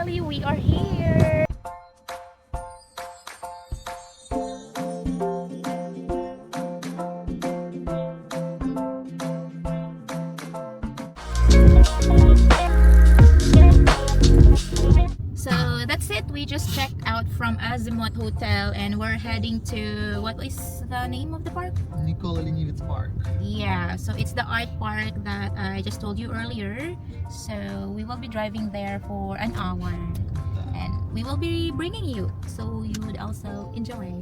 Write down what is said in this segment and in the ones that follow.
finally we are here. So that's it. We just checked out from AZIMUT Hotel and we're heading to, what is the name of the park? Nikola-Lenivets Park. Yeah, so it's the art park that I just told you earlier. So we will be driving there for an hour and we will be bringing you so you would also enjoy.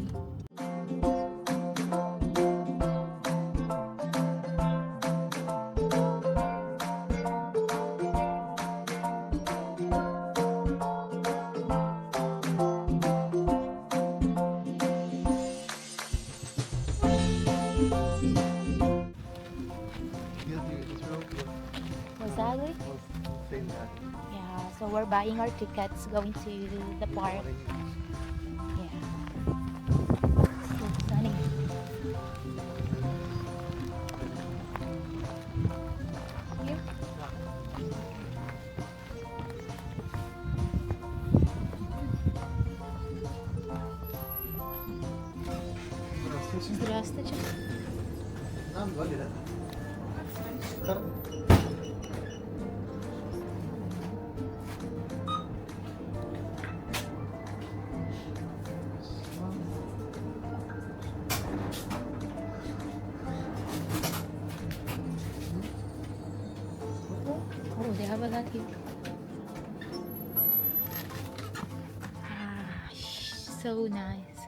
Was that it? Yeah, so we're buying our tickets going to the park. Yeah. So sunny. Here. Здравствуйте. Нам 2 билета. Карта. Oh, they have a lot here. Ah, so nice.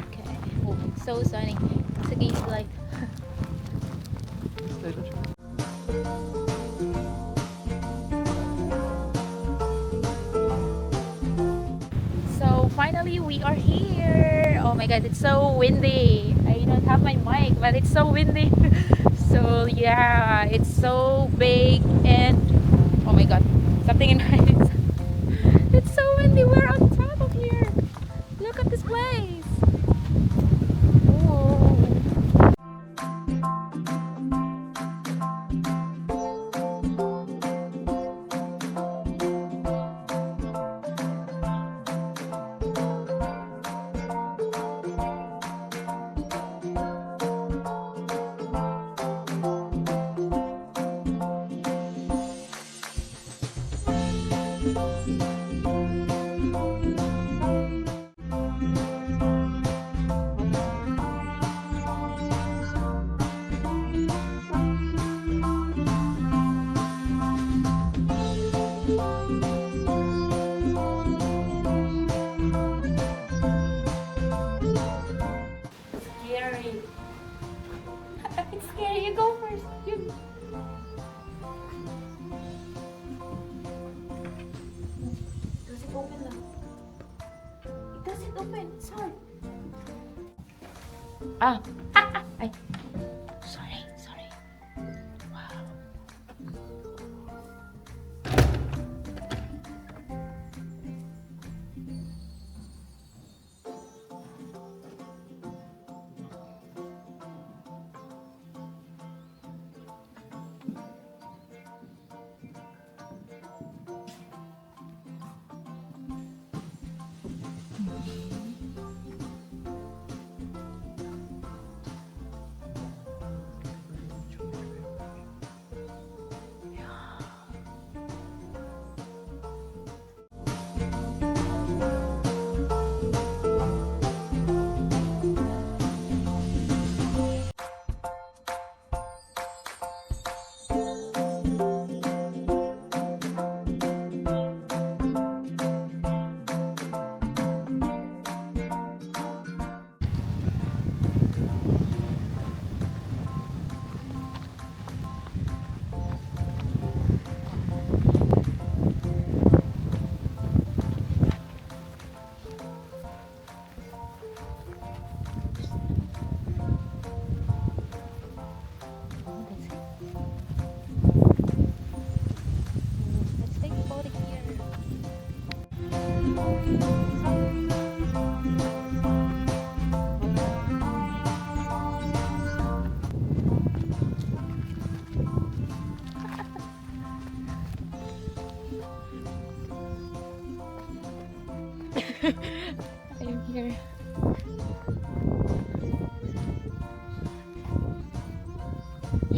Okay. Oh, it's so sunny. It's against light. So finally we are here. Oh my god, it's so windy. I don't have my mic, but it's so windy. So yeah, it's so big and oh my god, something in my eyes. It's so windy. We're on top of here. Look at this place. Whoa. Scary. It's scary. You go first. You. Does it open now? It doesn't open. It's hard. Ah. Ay. Sorry. Sorry. Wow.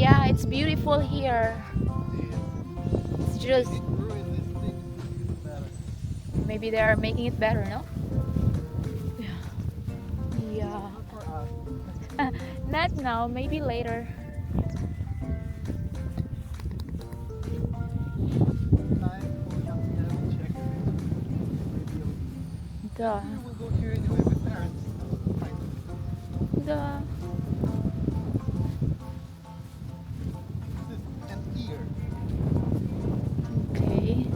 Yeah, it's beautiful here. It's just maybe they are making it better, no? Yeah. Not now, maybe later. The We'll go here anyway with parents. the And here. okay.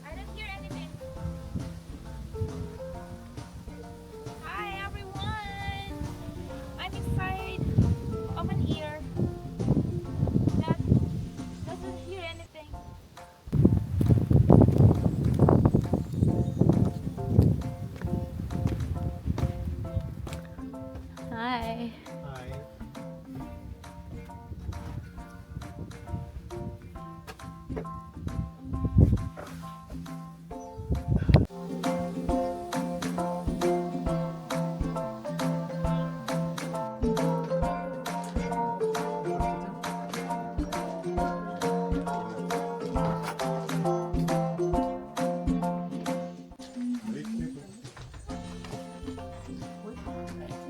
I don't hear anything. Hi everyone. I'm inside of an ear that doesn't hear anything. Hi. Hi.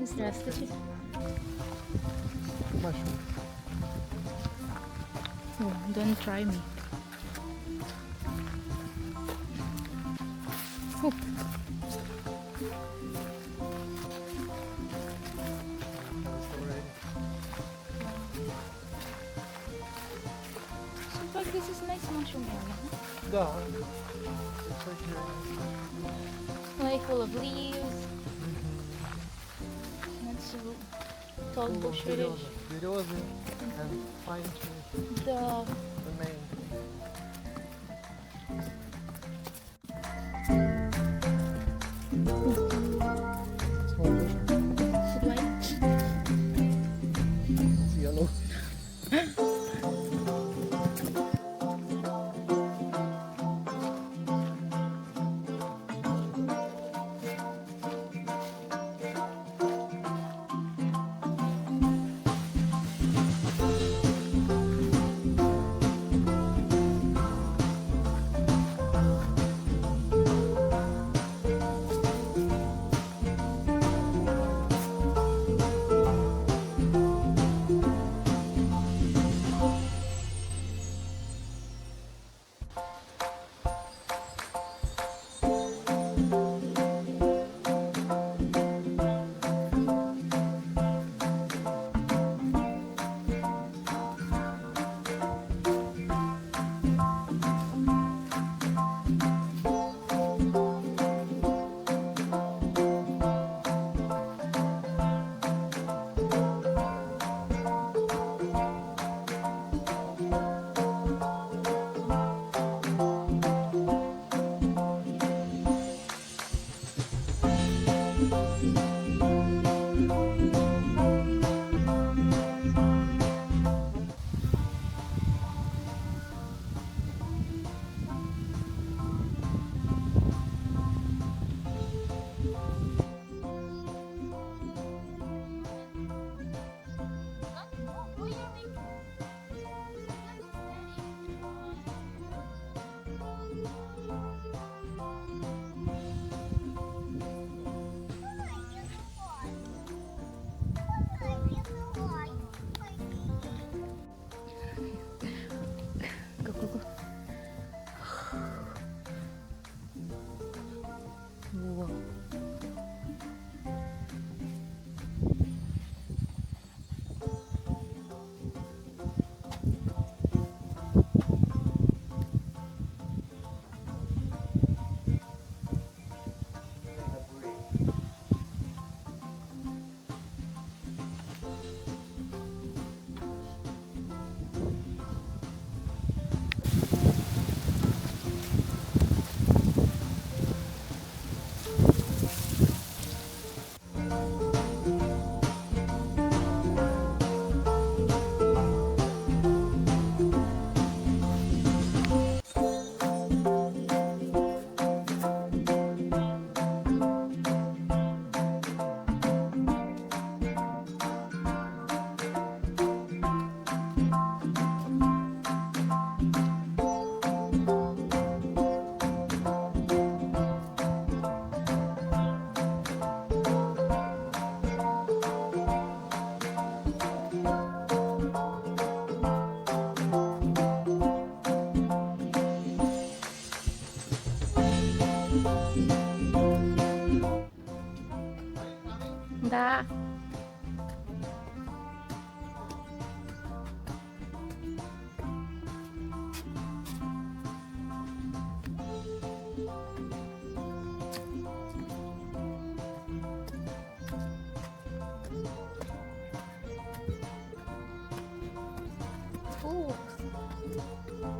Здравствуйте. Mushroom. Oh, don't try me. Oh. So, but this is nice mushroom area, huh? Да. It's like here. Like full of leaves, not so tall bushes. Березы and pine trees. The The main. Small bush. white. It's yellow.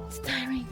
It's tiring.